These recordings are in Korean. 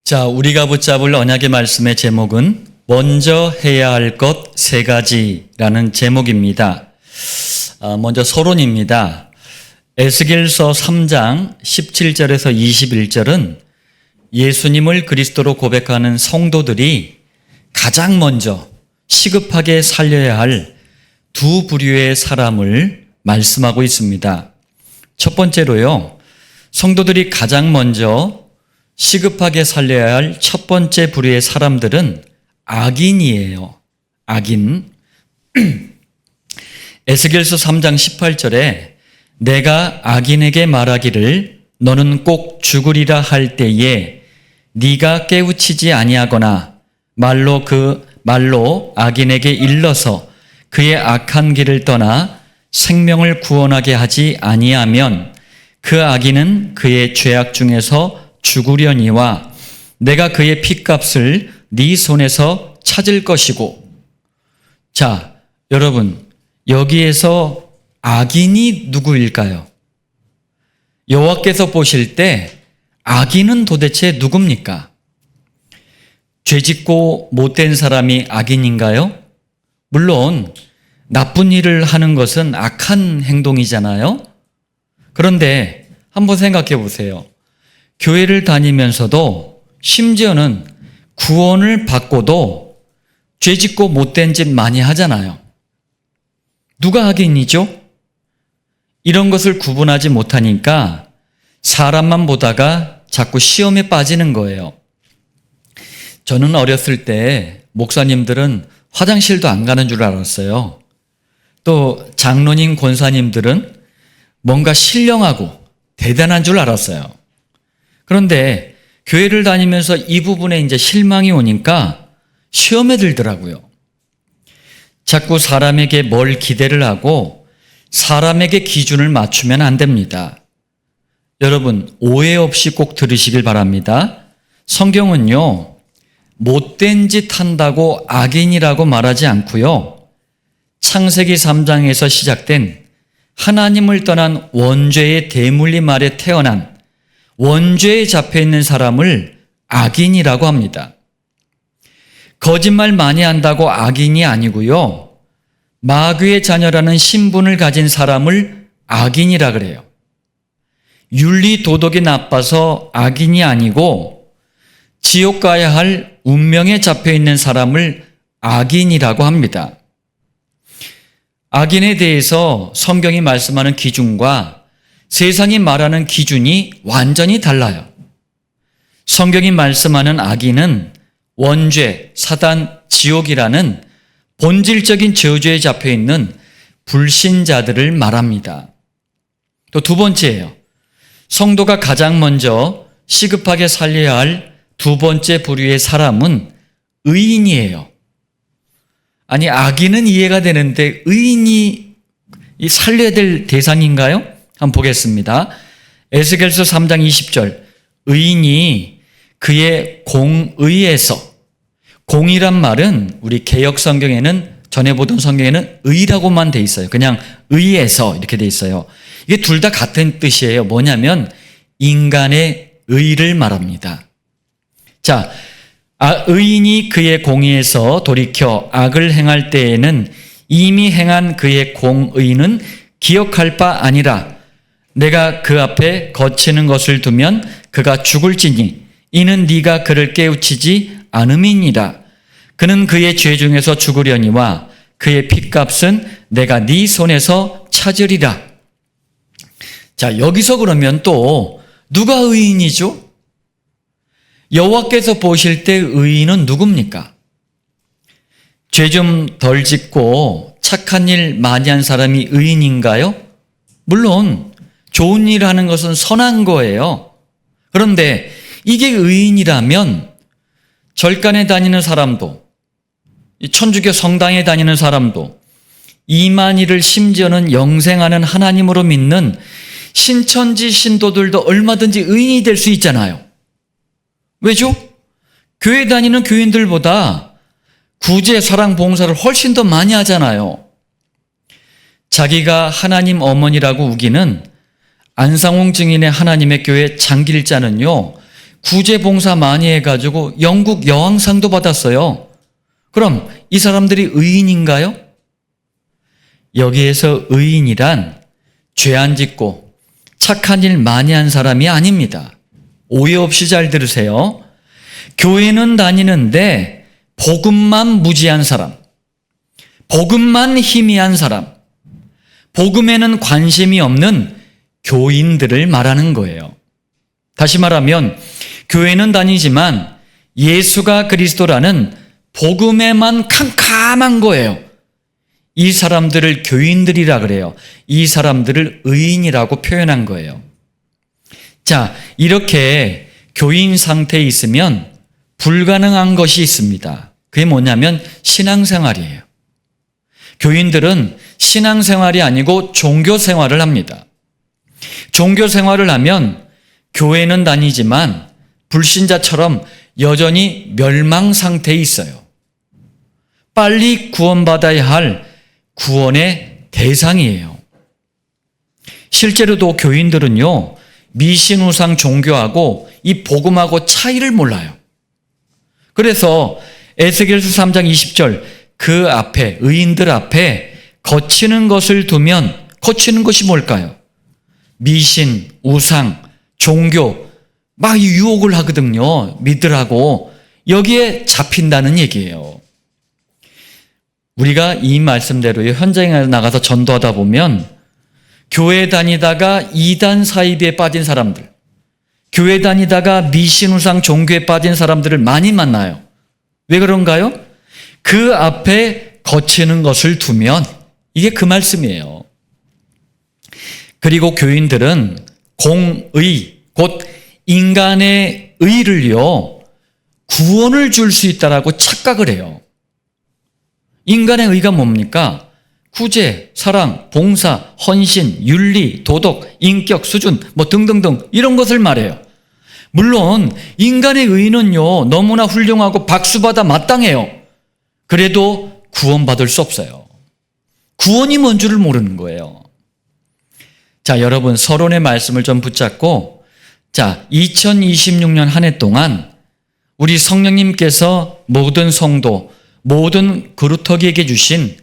자, 우리가 붙잡을 언약의 말씀의 제목은 먼저 해야 할 것 세 가지라는 제목입니다. 먼저 서론입니다. 에스겔서 3장 17절에서 21절은 예수님을 그리스도로 고백하는 성도들이 가장 먼저 시급하게 살려야 할 두 부류의 사람을 말씀하고 있습니다. 첫 번째로요, 성도들이 가장 먼저 시급하게 살려야 할 첫 번째 부류의 사람들은 악인이에요. 악인. 에스겔서 3장 18절에 내가 악인에게 말하기를 너는 꼭 죽으리라 할 때에 네가 깨우치지 아니하거나 말로 악인에게 일러서 그의 악한 길을 떠나 생명을 구원하게 하지 아니하면 그 악인은 그의 죄악 중에서 죽으려니와 내가 그의 핏값을 네 손에서 찾을 것이고. 자, 여러분, 여기에서 악인이 누구일까요? 여호와께서 보실 때 악인은 도대체 누굽니까? 죄짓고 못된 사람이 악인인가요? 물론 나쁜 일을 하는 것은 악한 행동이잖아요. 그런데 한번 생각해 보세요. 교회를 다니면서도 심지어는 구원을 받고도 죄짓고 못된 짓 많이 하잖아요. 누가 악인이죠? 이런 것을 구분하지 못하니까 사람만 보다가 자꾸 시험에 빠지는 거예요. 저는 어렸을 때 목사님들은 화장실도 안 가는 줄 알았어요. 또 장로님, 권사님들은 뭔가 신령하고 대단한 줄 알았어요. 그런데 교회를 다니면서 이 부분에 이제 실망이 오니까 시험에 들더라고요. 자꾸 사람에게 뭘 기대를 하고 사람에게 기준을 맞추면 안 됩니다. 여러분, 오해 없이 꼭 들으시길 바랍니다. 성경은요, 못된 짓 한다고 악인이라고 말하지 않고요, 창세기 3장에서 시작된 하나님을 떠난 원죄의 대물림 아래 태어난 원죄에 잡혀있는 사람을 악인이라고 합니다. 거짓말 많이 한다고 악인이 아니고요, 마귀의 자녀라는 신분을 가진 사람을 악인이라 그래요. 윤리 도덕이 나빠서 악인이 아니고 지옥 가야 할 운명에 잡혀있는 사람을 악인이라고 합니다. 악인에 대해서 성경이 말씀하는 기준과 세상이 말하는 기준이 완전히 달라요. 성경이 말씀하는 악인은 원죄, 사단, 지옥이라는 본질적인 저주에 잡혀있는 불신자들을 말합니다. 또 두 번째예요. 성도가 가장 먼저 시급하게 살려야 할 두 번째 부류의 사람은 의인이에요. 아니, 악인은 이해가 되는데 의인이 살려야 될 대상인가요? 한번 보겠습니다. 에스겔서 3장 20절. 의인이 그의 공의에서, 공이란 말은 우리 개역 성경에는, 전에 보던 성경에는 의라고만 돼 있어요. 그냥 의에서 이렇게 돼 있어요. 이게 둘 다 같은 뜻이에요. 뭐냐면 인간의 의를 말합니다. 자, 의인이 그의 공의에서 돌이켜 악을 행할 때에는 이미 행한 그의 공의는 기억할 바 아니라 내가 그 앞에 거치는 것을 두면 그가 죽을지니 이는 네가 그를 깨우치지 않음이니라. 그는 그의 죄 중에서 죽으려니와 그의 핏값은 내가 네 손에서 찾으리라. 자, 여기서 그러면 또 누가 의인이죠? 여호와께서 보실 때 의인은 누굽니까? 죄 좀 덜 짓고 착한 일 많이 한 사람이 의인인가요? 물론 좋은 일 하는 것은 선한 거예요. 그런데 이게 의인이라면 절간에 다니는 사람도, 천주교 성당에 다니는 사람도, 이만희를 심지어는 영생하는 하나님으로 믿는 신천지 신도들도 얼마든지 의인이 될 수 있잖아요. 왜죠? 교회 다니는 교인들보다 구제, 사랑, 봉사를 훨씬 더 많이 하잖아요. 자기가 하나님 어머니라고 우기는 안상홍 증인의 하나님의 교회 장길자는요, 구제 봉사 많이 해가지고 영국 여왕상도 받았어요. 그럼 이 사람들이 의인인가요? 여기에서 의인이란 죄 안 짓고 착한 일 많이 한 사람이 아닙니다. 오해 없이 잘 들으세요. 교회는 다니는데 복음만 무지한 사람, 복음만 희미한 사람, 복음에는 관심이 없는 교인들을 말하는 거예요. 다시 말하면 교회는 다니지만 예수가 그리스도라는 복음에만 캄캄한 거예요. 이 사람들을 교인들이라 그래요. 이 사람들을 의인이라고 표현한 거예요. 자, 이렇게 교인 상태에 있으면 불가능한 것이 있습니다. 그게 뭐냐면 신앙생활이에요. 교인들은 신앙생활이 아니고 종교생활을 합니다. 종교생활을 하면 교회는 다니지만 불신자처럼 여전히 멸망 상태에 있어요. 빨리 구원받아야 할 구원의 대상이에요. 실제로도 교인들은요, 미신우상 종교하고 이 복음하고 차이를 몰라요. 그래서 에스겔서 3장 20절 그 앞에 의인들 앞에 거치는 것을 두면 거치는 것이 뭘까요? 미신, 우상, 종교 막 유혹을 하거든요. 믿으라고. 여기에 잡힌다는 얘기예요. 우리가 이 말씀대로 현장에 나가서 전도하다 보면 교회 다니다가 이단 사이비에 빠진 사람들, 교회 다니다가 미신우상 종교에 빠진 사람들을 많이 만나요. 왜 그런가요? 그 앞에 거치는 것을 두면 이게 그 말씀이에요. 그리고 교인들은 공의, 곧 인간의 의를요, 구원을 줄 수 있다라고 착각을 해요. 인간의 의가 뭡니까? 구제, 사랑, 봉사, 헌신, 윤리, 도덕, 인격, 수준 뭐 등등등 이런 것을 말해요. 물론 인간의 의는요 너무나 훌륭하고 박수받아 마땅해요. 그래도 구원받을 수 없어요. 구원이 뭔 줄을 모르는 거예요. 자, 여러분 서론의 말씀을 좀 붙잡고, 자, 2026년 한 해 동안 우리 성령님께서 모든 성도, 모든 그루터기에게 주신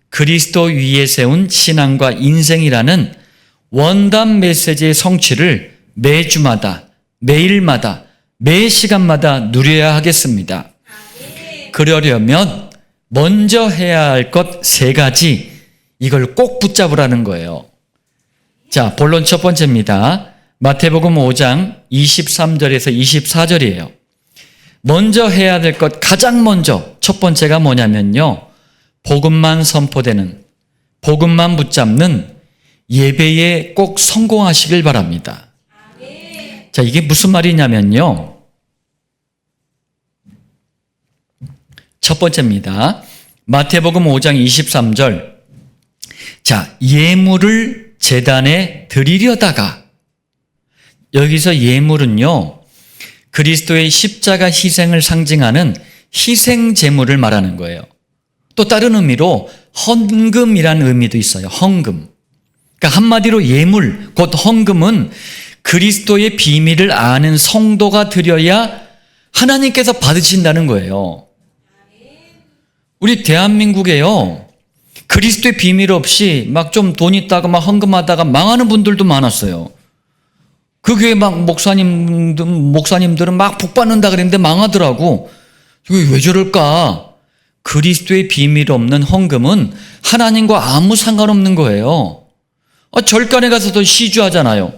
그리스도 위에 세운 신앙과 인생이라는 원단 메시지의 성취를 매주마다, 매일마다, 매 시간마다 누려야 하겠습니다. 그러려면 먼저 해야 할 것 3가지, 이걸 꼭 붙잡으라는 거예요. 자, 본론 첫 번째입니다. 마태복음 5장 23절에서 24절이에요. 먼저 해야 될 것 가장 먼저 첫 번째가 뭐냐면요, 복음만 선포되는, 복음만 붙잡는 예배에 꼭 성공하시길 바랍니다. 자, 이게 무슨 말이냐면요, 첫 번째입니다. 마태복음 5장 23절. 자, 예물을 제단에 드리려다가, 여기서 예물은요 그리스도의 십자가 희생을 상징하는 희생 제물을 말하는 거예요. 또 다른 의미로 헌금이라는 의미도 있어요. 헌금. 그러니까 한마디로 예물, 곧 헌금은 그리스도의 비밀을 아는 성도가 드려야 하나님께서 받으신다는 거예요. 우리 대한민국에요, 그리스도의 비밀 없이 막 좀 돈 있다가 막 헌금하다가 망하는 분들도 많았어요. 그 교회 막 목사님들은 막 복 받는다 그랬는데 망하더라고. 왜 저럴까? 그리스도의 비밀 없는 헌금은 하나님과 아무 상관없는 거예요. 절간에 가서도 시주하잖아요.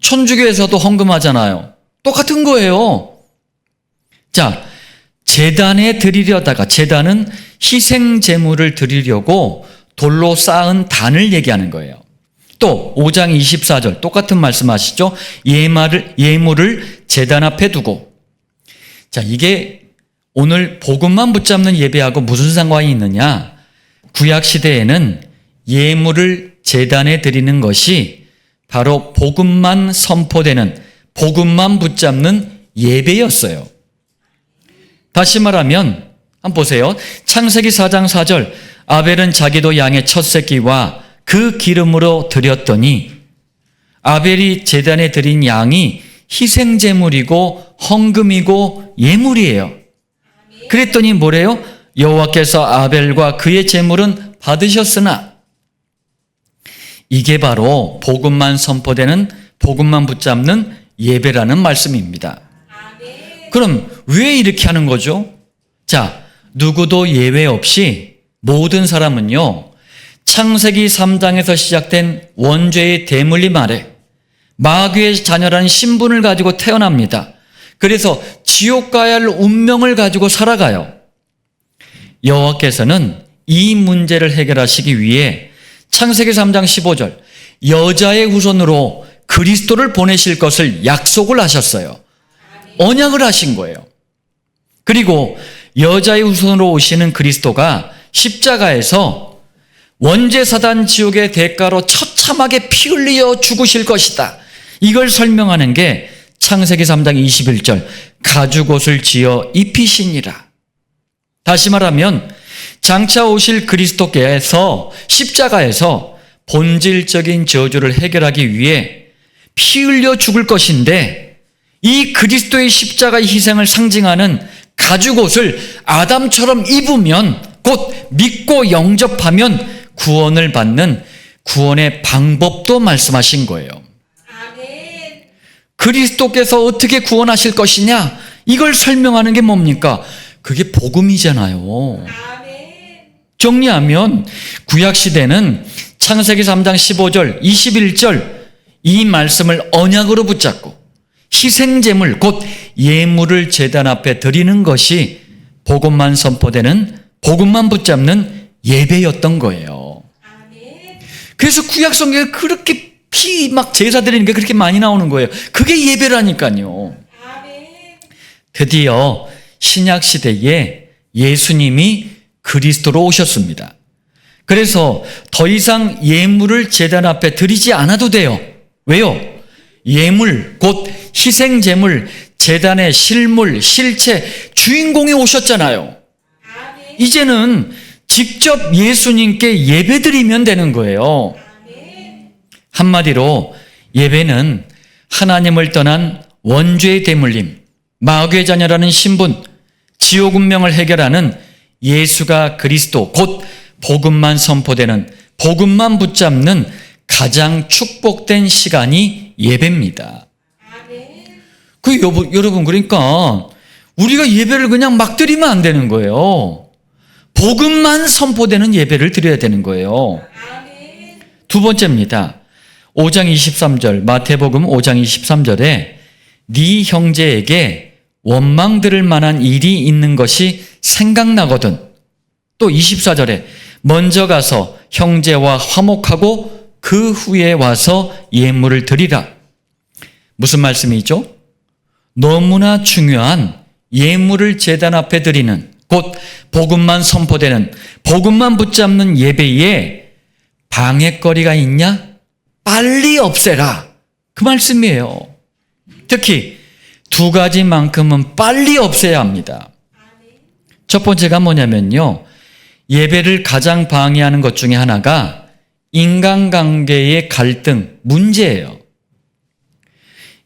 천주교에서도 헌금하잖아요. 똑같은 거예요. 자, 제단에 드리려다가, 제단은 희생 제물을 드리려고 돌로 쌓은 단을 얘기하는 거예요. 또 5장 24절 똑같은 말씀하시죠. 예물을 제단 앞에 두고. 자, 이게 오늘 복음만 붙잡는 예배하고 무슨 상관이 있느냐? 구약 시대에는 예물을 제단에 드리는 것이 바로 복음만 선포되는, 복음만 붙잡는 예배였어요. 다시 말하면 한번 보세요. 창세기 4장 4절. 아벨은 자기도 양의 첫 새끼와 그 기름으로 드렸더니, 아벨이 제단에 드린 양이 희생제물이고 헌금이고 예물이에요. 그랬더니 뭐래요? 여호와께서 아벨과 그의 제물은 받으셨으나, 이게 바로 복음만 선포되는, 복음만 붙잡는 예배라는 말씀입니다. 그럼 왜 이렇게 하는 거죠? 자, 누구도 예외 없이 모든 사람은요, 창세기 3장에서 시작된 원죄의 대물림 아래 마귀의 자녀라는 신분을 가지고 태어납니다. 그래서 지옥 가야 할 운명을 가지고 살아가요. 여호와께서는 이 문제를 해결하시기 위해 창세기 3장 15절 여자의 후손으로 그리스도를 보내실 것을 약속을 하셨어요. 언약을 하신 거예요. 그리고 여자의 후손으로 오시는 그리스도가 십자가에서 원죄사단 지옥의 대가로 처참하게 피 흘려 죽으실 것이다. 이걸 설명하는 게 창세기 3장 21절 가죽옷을 지어 입히시니라. 다시 말하면 장차 오실 그리스도께서 십자가에서 본질적인 저주를 해결하기 위해 피 흘려 죽을 것인데, 이 그리스도의 십자가의 희생을 상징하는 가죽옷을 아담처럼 입으면, 곧 믿고 영접하면 구원을 받는 구원의 방법도 말씀하신 거예요. 그리스도께서 어떻게 구원하실 것이냐, 이걸 설명하는 게 뭡니까? 그게 복음이잖아요. 정리하면 구약시대는 창세기 3장 15절, 21절 이 말씀을 언약으로 붙잡고 희생제물, 곧 예물을 제단 앞에 드리는 것이 복음만 선포되는, 복음만 붙잡는 예배였던 거예요. 그래서 구약 성경에 그렇게 피 막 제사 드리는 게 그렇게 많이 나오는 거예요. 그게 예배라니까요. 드디어 신약 시대에 예수님이 그리스도로 오셨습니다. 그래서 더 이상 예물을 제단 앞에 드리지 않아도 돼요. 왜요? 예물, 곧 희생제물, 제단의 실물, 실체, 주인공이 오셨잖아요. 이제는 직접 예수님께 예배드리면 되는 거예요. 한마디로 예배는 하나님을 떠난 원죄의 대물림, 마귀의 자녀라는 신분, 지옥 운명을 해결하는 예수가 그리스도, 곧 복음만 선포되는, 복음만 붙잡는 가장 축복된 시간이 예배입니다. 여러분, 그러니까 우리가 예배를 그냥 막 드리면 안 되는 거예요. 복음만 선포되는 예배를 드려야 되는 거예요. 두 번째입니다. 5장 23절, 마태복음 5장 23절에 네 형제에게 원망 들을 만한 일이 있는 것이 생각나거든. 또 24절에 먼저 가서 형제와 화목하고 그 후에 와서 예물을 드리라. 무슨 말씀이죠? 너무나 중요한 예물을 제단 앞에 드리는, 곧 복음만 선포되는, 복음만 붙잡는 예배에 방해거리가 있냐? 빨리 없애라. 그 말씀이에요. 특히 두 가지만큼은 빨리 없애야 합니다. 첫 번째가 뭐냐면요, 예배를 가장 방해하는 것 중에 하나가 인간관계의 갈등, 문제예요.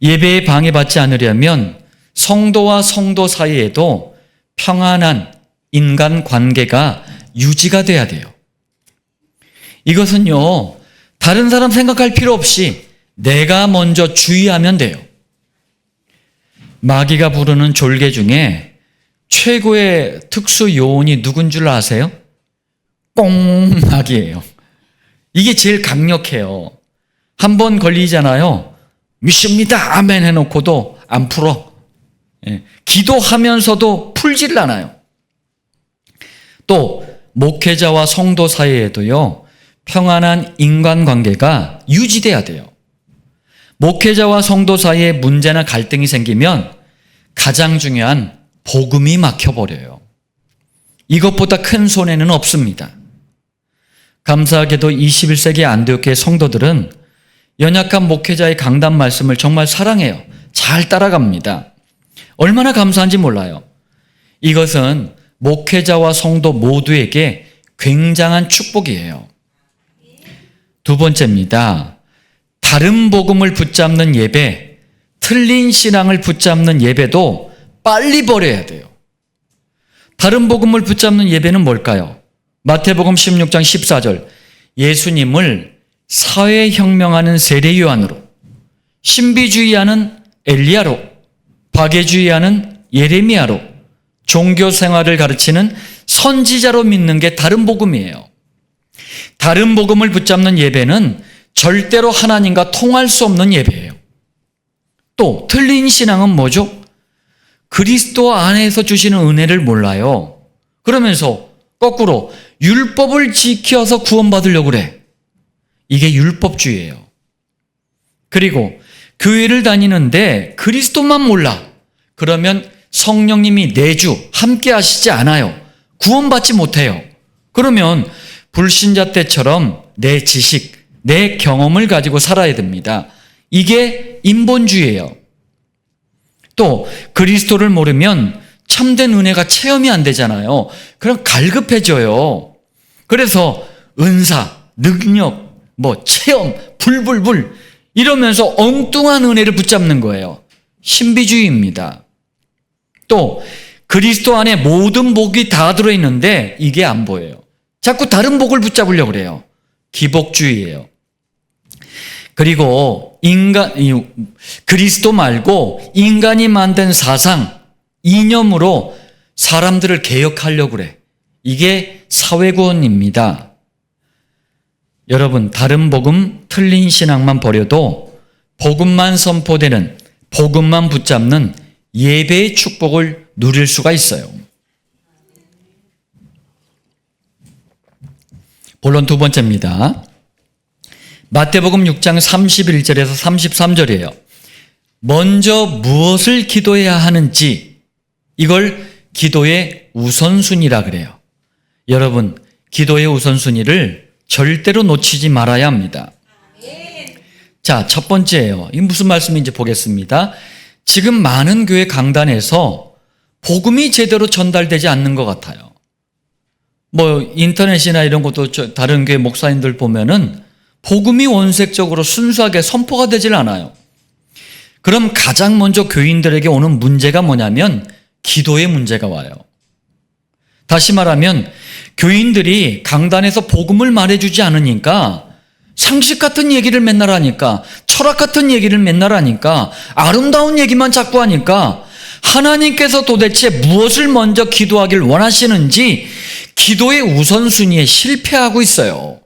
예배에 방해받지 않으려면 성도와 성도 사이에도 평안한 인간관계가 유지가 돼야 돼요. 이것은요, 다른 사람 생각할 필요 없이 내가 먼저 주의하면 돼요. 마귀가 부르는 졸개 중에 최고의 특수 요원이 누군 줄 아세요? 꽁마귀예요. 이게 제일 강력해요. 한 번 걸리잖아요. 믿습니다, 아멘 해놓고도 안 풀어. 기도하면서도 풀질 않아요. 또 목회자와 성도 사이에도요, 평안한 인간관계가 유지돼야 돼요. 목회자와 성도 사이에 문제나 갈등이 생기면 가장 중요한 복음이 막혀버려요. 이것보다 큰 손해는 없습니다. 감사하게도 21세기 안디옥교회 성도들은 연약한 목회자의 강단 말씀을 정말 사랑해요. 잘 따라갑니다. 얼마나 감사한지 몰라요. 이것은 목회자와 성도 모두에게 굉장한 축복이에요. 두 번째입니다. 다른 복음을 붙잡는 예배, 틀린 신앙을 붙잡는 예배도 빨리 버려야 돼요. 다른 복음을 붙잡는 예배는 뭘까요? 마태복음 16장 14절, 예수님을 사회혁명하는 세례요한으로, 신비주의하는 엘리야로, 박애주의하는 예레미야로, 종교생활을 가르치는 선지자로 믿는 게 다른 복음이에요. 다른 복음을 붙잡는 예배는 절대로 하나님과 통할 수 없는 예배예요. 또 틀린 신앙은 뭐죠? 그리스도 안에서 주시는 은혜를 몰라요. 그러면서 거꾸로 율법을 지켜서 구원받으려고 그래. 이게 율법주의예요. 그리고 교회를 다니는데 그리스도만 몰라. 그러면 성령님이 내주 함께 하시지 않아요. 구원받지 못해요. 그러면 불신자 때처럼 내 지식, 내 경험을 가지고 살아야 됩니다. 이게 인본주의예요. 또 그리스도를 모르면 참된 은혜가 체험이 안 되잖아요. 그럼 갈급해져요. 그래서 은사, 능력, 체험, 불 이러면서 엉뚱한 은혜를 붙잡는 거예요. 신비주의입니다. 또 그리스도 안에 모든 복이 다 들어있는데 이게 안 보여요. 자꾸 다른 복을 붙잡으려고 그래요. 기복주의예요. 그리고 그리스도 말고 인간이 만든 사상, 이념으로 사람들을 개혁하려고 그래. 이게 사회구원입니다. 여러분, 다른 복음, 틀린 신앙만 버려도 복음만 선포되는, 복음만 붙잡는 예배의 축복을 누릴 수가 있어요. 본론 두 번째입니다. 마태복음 6장 31절에서 33절이에요. 먼저 무엇을 기도해야 하는지, 이걸 기도의 우선순위라 그래요. 여러분, 기도의 우선순위를 절대로 놓치지 말아야 합니다. 자, 첫 번째예요. 이게 무슨 말씀인지 보겠습니다. 지금 많은 교회 강단에서 복음이 제대로 전달되지 않는 것 같아요. 인터넷이나 이런 것도 다른 교회 목사님들 보면은 복음이 원색적으로 순수하게 선포가 되질 않아요. 그럼 가장 먼저 교인들에게 오는 문제가 뭐냐면 기도의 문제가 와요. 다시 말하면 교인들이 강단에서 복음을 말해주지 않으니까 상식 같은 얘기를 맨날 하니까, 철학 같은 얘기를 맨날 하니까, 아름다운 얘기만 자꾸 하니까 하나님께서 도대체 무엇을 먼저 기도하길 원하시는지 기도의 우선순위에 실패하고 있어요.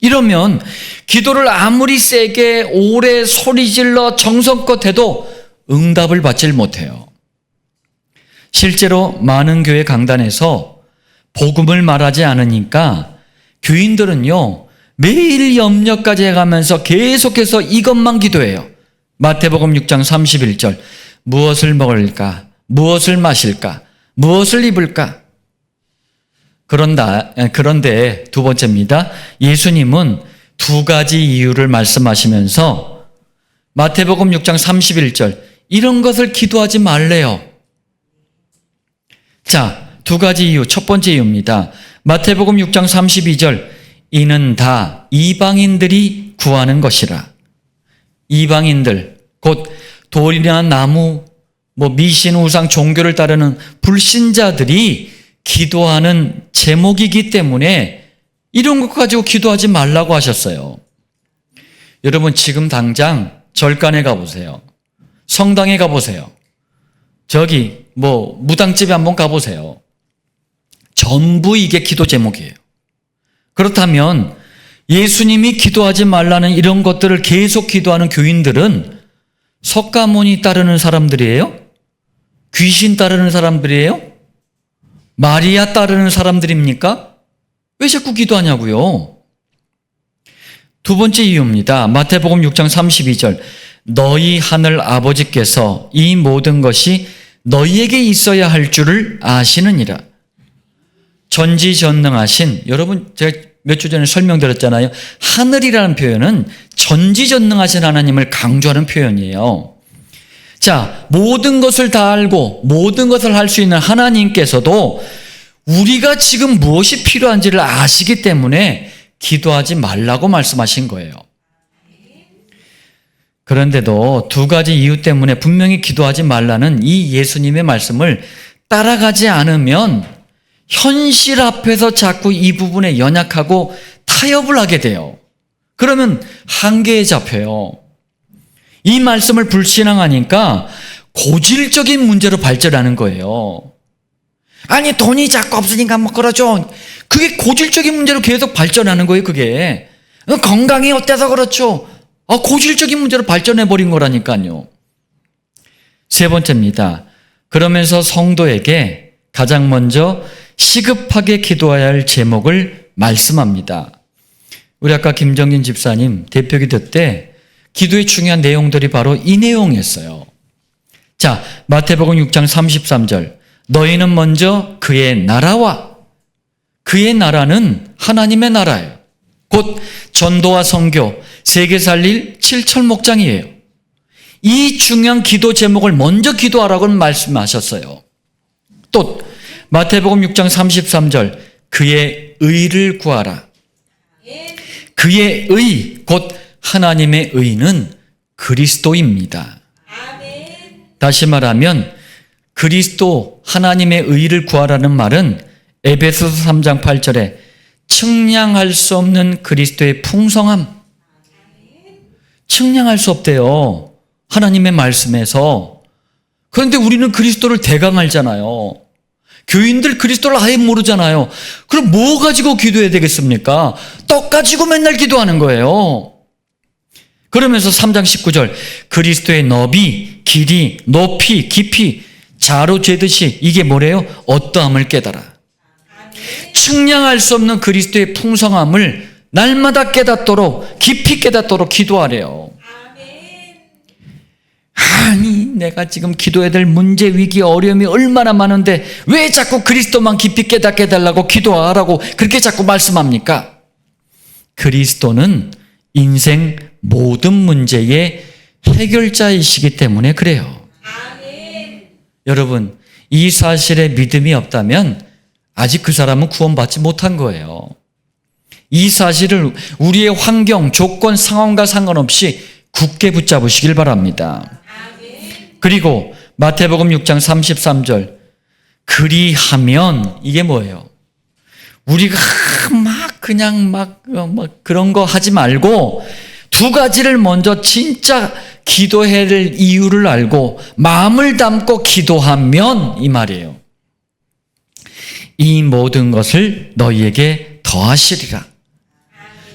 이러면 기도를 아무리 세게 오래 소리질러 정성껏 해도 응답을 받질 못해요. 실제로 많은 교회 강단에서 복음을 말하지 않으니까 교인들은요, 매일 염려까지 해가면서 계속해서 이것만 기도해요. 마태복음 6장 31절, 무엇을 먹을까? 무엇을 마실까? 무엇을 입을까? 그런데 두 번째입니다. 예수님은 두 가지 이유를 말씀하시면서 마태복음 6장 31절, 이런 것을 기도하지 말래요. 자, 두 가지 이유. 첫 번째 이유입니다. 마태복음 6장 32절, 이는 다 이방인들이 구하는 것이라. 이방인들, 곧 돌이나 나무, 미신, 우상, 종교를 따르는 불신자들이 기도하는 제목이기 때문에 이런 것 가지고 기도하지 말라고 하셨어요. 여러분, 지금 당장 절간에 가보세요. 성당에 가보세요. 저기 무당집에 한번 가보세요. 전부 이게 기도 제목이에요. 그렇다면 예수님이 기도하지 말라는 이런 것들을 계속 기도하는 교인들은 석가모니 따르는 사람들이에요? 귀신 따르는 사람들이에요? 마리아 따르는 사람들입니까? 왜 자꾸 기도하냐고요? 두 번째 이유입니다. 마태복음 6장 32절, 너희 하늘 아버지께서 이 모든 것이 너희에게 있어야 할 줄을 아시느니라. 전지전능하신, 여러분 제가 몇 주 전에 설명드렸잖아요. 하늘이라는 표현은 전지전능하신 하나님을 강조하는 표현이에요. 자, 모든 것을 다 알고 모든 것을 할 수 있는 하나님께서도 우리가 지금 무엇이 필요한지를 아시기 때문에 기도하지 말라고 말씀하신 거예요. 그런데도 두 가지 이유 때문에 분명히 기도하지 말라는 이 예수님의 말씀을 따라가지 않으면 현실 앞에서 자꾸 이 부분에 연약하고 타협을 하게 돼요. 그러면 한계에 잡혀요. 이 말씀을 불신앙하니까 고질적인 문제로 발전하는 거예요. 아니, 돈이 자꾸 없으니까 뭐 그러죠. 그게 고질적인 문제로 계속 발전하는 거예요, 그게. 건강이 어때서 그렇죠. 고질적인 문제로 발전해버린 거라니까요. 세 번째입니다. 그러면서 성도에게 가장 먼저 시급하게 기도해야 할 제목을 말씀합니다. 우리 아까 김정진 집사님 대표기도 때 기도의 중요한 내용들이 바로 이 내용이었어요. 자, 마태복음 6장 33절. 너희는 먼저 그의 나라와, 그의 나라는 하나님의 나라예요. 곧 전도와 선교, 세계 살릴 7철 목장이에요. 이 중요한 기도 제목을 먼저 기도하라고 말씀하셨어요. 또 마태복음 6장 33절, 그의 의를 구하라. 그의 의, 곧 하나님의 의는 그리스도입니다. 다시 말하면 그리스도 하나님의 의를 구하라는 말은 에베소서 3장 8절에 측량할 수 없는 그리스도의 풍성함, 측량할 수 없대요. 하나님의 말씀에서. 그런데 우리는 그리스도를 대강 알잖아요. 교인들 그리스도를 아예 모르잖아요. 그럼 뭐 가지고 기도해야 되겠습니까? 떡 가지고 맨날 기도하는 거예요. 그러면서 3장 19절, 그리스도의 너비, 길이, 높이, 깊이 자로 재듯이 이게 뭐래요? 어떠함을 깨달아. 측량할 수 없는 그리스도의 풍성함을 날마다 깨닫도록, 깊이 깨닫도록 기도하래요. 아니, 내가 지금 기도해야 될 문제, 위기, 어려움이 얼마나 많은데 왜 자꾸 그리스도만 깊이 깨닫게 해달라고 기도하라고 그렇게 자꾸 말씀합니까? 그리스도는 인생 모든 문제의 해결자이시기 때문에 그래요. 여러분, 이 사실에 믿음이 없다면 아직 그 사람은 구원받지 못한 거예요. 이 사실을 우리의 환경, 조건, 상황과 상관없이 굳게 붙잡으시길 바랍니다. 그리고 마태복음 6장 33절, 그리하면 이게 뭐예요? 우리가 그냥 그런 거 하지 말고 두 가지를 먼저 진짜 기도해야 될 이유를 알고 마음을 담고 기도하면 이 말이에요. 이 모든 것을 너희에게 더하시리라.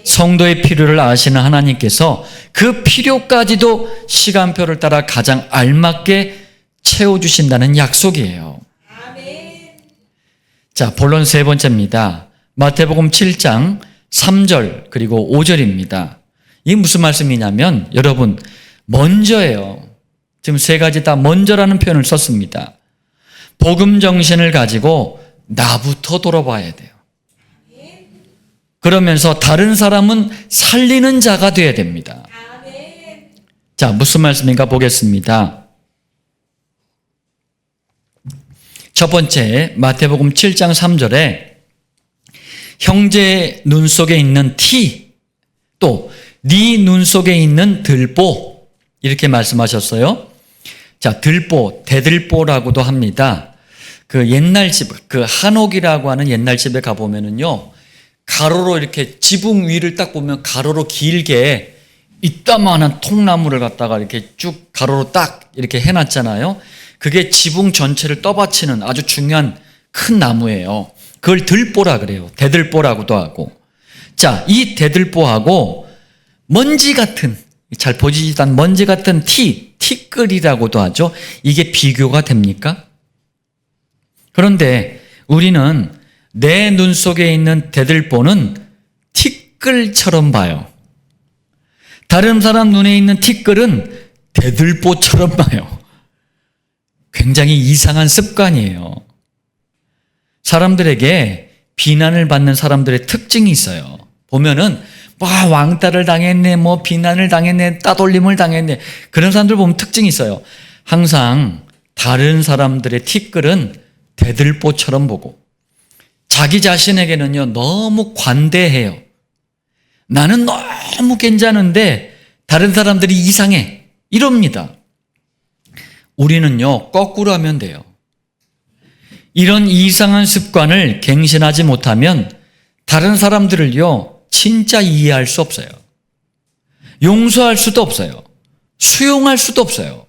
성도의 필요를 아시는 하나님께서 그 필요까지도 시간표를 따라 가장 알맞게 채워주신다는 약속이에요. 자, 본론 세 번째입니다. 마태복음 7장 3절 그리고 5절입니다. 이게 무슨 말씀이냐면 여러분, 먼저예요. 지금 세 가지 다 먼저라는 표현을 썼습니다. 복음 정신을 가지고 나부터 돌아봐야 돼요. 그러면서 다른 사람은 살리는 자가 되어야 됩니다. 자, 무슨 말씀인가 보겠습니다. 첫 번째, 마태복음 7장 3절에 형제의 눈 속에 있는 티, 또 네 눈 속에 있는 들보, 이렇게 말씀하셨어요. 자, 들보, 대들보라고도 합니다. 그 옛날 집, 그 한옥이라고 하는 옛날 집에 가보면은요, 가로로 이렇게 지붕 위를 딱 보면 가로로 길게 이따만한 통나무를 갖다가 이렇게 쭉 가로로 딱 이렇게 해놨잖아요. 그게 지붕 전체를 떠받치는 아주 중요한 큰 나무예요. 그걸 들보라 그래요. 대들보라고도 하고. 자, 이 대들보하고 먼지 같은, 잘 보이지도 않는 먼지 같은 티끌이라고도 하죠. 이게 비교가 됩니까? 그런데 우리는 내 눈 속에 있는 대들보는 티끌처럼 봐요. 다른 사람 눈에 있는 티끌은 대들보처럼 봐요. 굉장히 이상한 습관이에요. 사람들에게 비난을 받는 사람들의 특징이 있어요. 보면은 왕따를 당했네, 비난을 당했네, 따돌림을 당했네. 그런 사람들 보면 특징이 있어요. 항상 다른 사람들의 티끌은 대들보처럼 보고 자기 자신에게는요, 너무 관대해요. 나는 너무 괜찮은데 다른 사람들이 이상해. 이럽니다. 우리는요, 거꾸로 하면 돼요. 이런 이상한 습관을 갱신하지 못하면 다른 사람들을요, 진짜 이해할 수 없어요. 용서할 수도 없어요. 수용할 수도 없어요.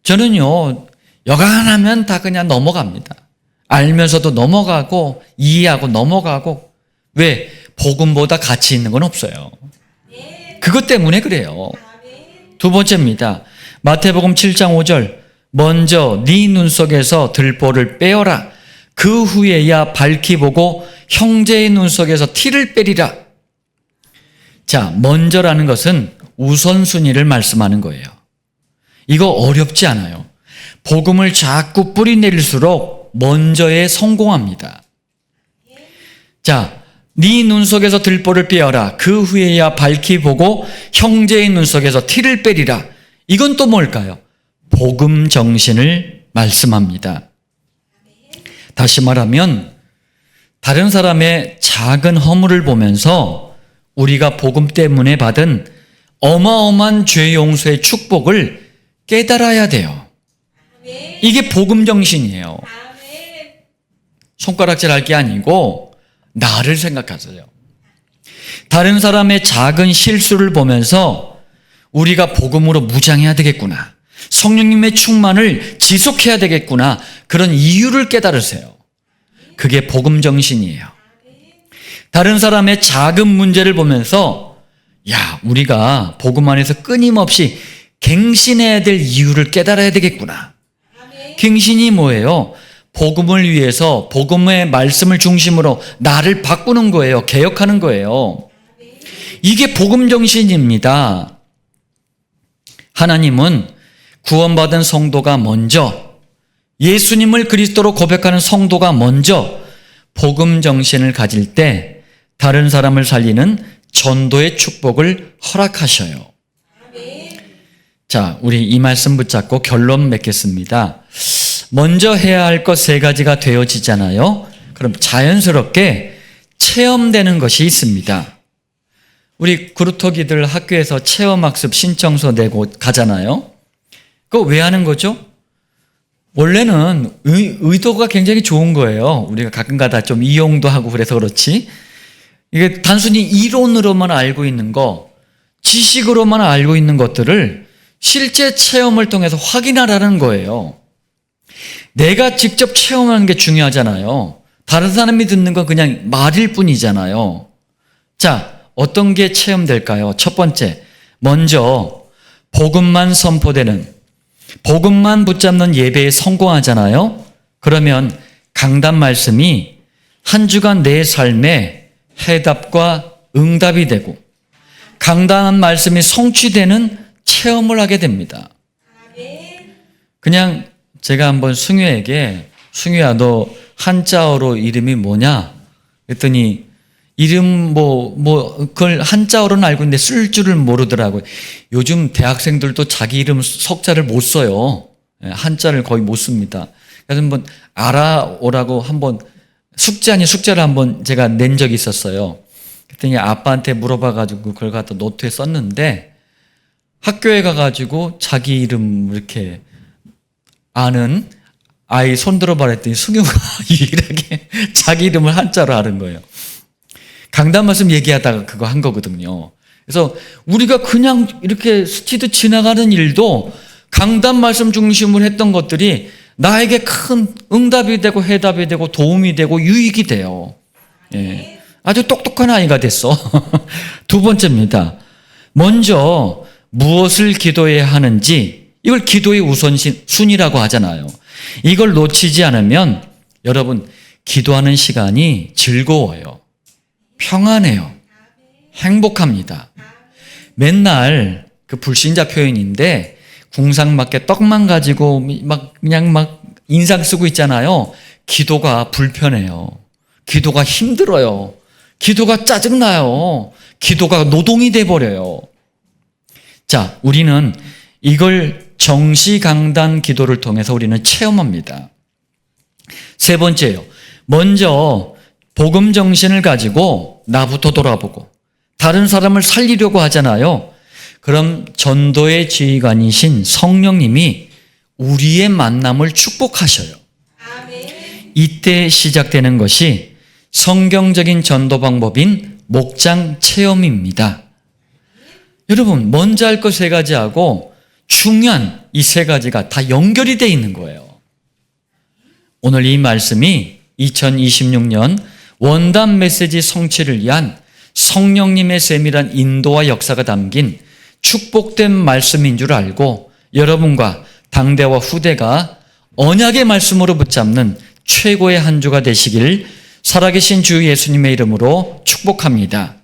저는요, 여간하면 다 그냥 넘어갑니다. 알면서도 넘어가고, 이해하고 넘어가고, 왜? 복음보다 가치 있는 건 없어요. 그것 때문에 그래요. 두 번째입니다. 마태복음 7장 5절. 먼저 네 눈 속에서 들보를 빼어라. 그 후에야 밝히 보고 형제의 눈 속에서 티를 빼리라. 자, 먼저라는 것은 우선순위를 말씀하는 거예요. 이거 어렵지 않아요. 복음을 자꾸 뿌리내릴수록 먼저에 성공합니다. 자, 네 눈 속에서 들보를 빼어라. 그 후에야 밝히 보고 형제의 눈 속에서 티를 빼리라. 이건 또 뭘까요? 복음 정신을 말씀합니다. 다시 말하면 다른 사람의 작은 허물을 보면서 우리가 복음 때문에 받은 어마어마한 죄 용서의 축복을 깨달아야 돼요. 이게 복음 정신이에요. 손가락질 할 게 아니고 나를 생각하세요. 다른 사람의 작은 실수를 보면서 우리가 복음으로 무장해야 되겠구나. 성령님의 충만을 지속해야 되겠구나. 그런 이유를 깨달으세요. 그게 복음 정신이에요. 다른 사람의 작은 문제를 보면서 야, 우리가 복음 안에서 끊임없이 갱신해야 될 이유를 깨달아야 되겠구나. 갱신이 뭐예요? 복음을 위해서 복음의 말씀을 중심으로 나를 바꾸는 거예요. 개혁하는 거예요. 이게 복음 정신입니다. 하나님은 구원받은 성도가 먼저, 예수님을 그리스도로 고백하는 성도가 먼저 복음 정신을 가질 때 다른 사람을 살리는 전도의 축복을 허락하셔요. 자, 우리 이 말씀 붙잡고 결론 맺겠습니다. 먼저 해야 할 것 세 가지가 되어지잖아요. 그럼 자연스럽게 체험되는 것이 있습니다. 우리 그루터기들 학교에서 체험학습 신청서 내고 가잖아요. 그거 왜 하는 거죠? 원래는 의도가 굉장히 좋은 거예요. 우리가 가끔가다 좀 이용도 하고 그래서 그렇지. 이게 단순히 이론으로만 알고 있는 거, 지식으로만 알고 있는 것들을 실제 체험을 통해서 확인하라는 거예요. 내가 직접 체험하는 게 중요하잖아요. 다른 사람이 듣는 건 그냥 말일 뿐이잖아요. 자, 어떤 게 체험될까요? 첫 번째, 먼저 복음만 선포되는, 복음만 붙잡는 예배에 성공하잖아요. 그러면 강단 말씀이 한 주간 내 삶에 해답과 응답이 되고 강단한 말씀이 성취되는 체험을 하게 됩니다. 그냥 제가 한번 승유에게 승유야 너 한자어로 이름이 뭐냐? 그랬더니 이름 그걸 한자어로는 알고 있는데 쓸 줄을 모르더라고요. 요즘 대학생들도 자기 이름 석자를 못 써요. 한자를 거의 못 씁니다. 그래서 한번 알아오라고 한번 숙제 아닌 숙제를 한번 제가 낸 적이 있었어요. 그랬더니 아빠한테 물어봐가지고 그걸 갖다 노트에 썼는데 학교에 가가지고 자기 이름 이렇게 아는 아이 손들어 말했더니 승유가 유일하게 자기 이름을 한자로 아는 거예요. 강단 말씀 얘기하다가 그거 한 거거든요. 그래서 우리가 그냥 이렇게 스치듯 지나가는 일도 강단 말씀 중심으로 했던 것들이 나에게 큰 응답이 되고 해답이 되고 도움이 되고 유익이 돼요. 예. 아주 똑똑한 아이가 됐어. 두 번째입니다. 먼저 무엇을 기도해야 하는지 이걸 기도의 우선순위라고 하잖아요. 이걸 놓치지 않으면 여러분 기도하는 시간이 즐거워요. 평안해요. 행복합니다. 맨날 그 불신자 표현인데 궁상맞게 떡만 가지고 그냥 인상 쓰고 있잖아요. 기도가 불편해요. 기도가 힘들어요. 기도가 짜증나요. 기도가 노동이 돼버려요. 자, 우리는 이걸 정시강단 기도를 통해서 우리는 체험합니다. 세 번째요. 먼저 복음 정신을 가지고 나부터 돌아보고 다른 사람을 살리려고 하잖아요. 그럼 전도의 지휘관이신 성령님이 우리의 만남을 축복하셔요. 이때 시작되는 것이 성경적인 전도 방법인 목장 체험입니다. 여러분, 먼저 할 것 세 가지하고 중요한 이 세 가지가 다 연결이 되어 있는 거예요. 오늘 이 말씀이 2026년 원단 메시지 성취를 위한 성령님의 세밀한 인도와 역사가 담긴 축복된 말씀인 줄 알고 여러분과 당대와 후대가 언약의 말씀으로 붙잡는 최고의 한 주가 되시길 살아계신 주 예수님의 이름으로 축복합니다.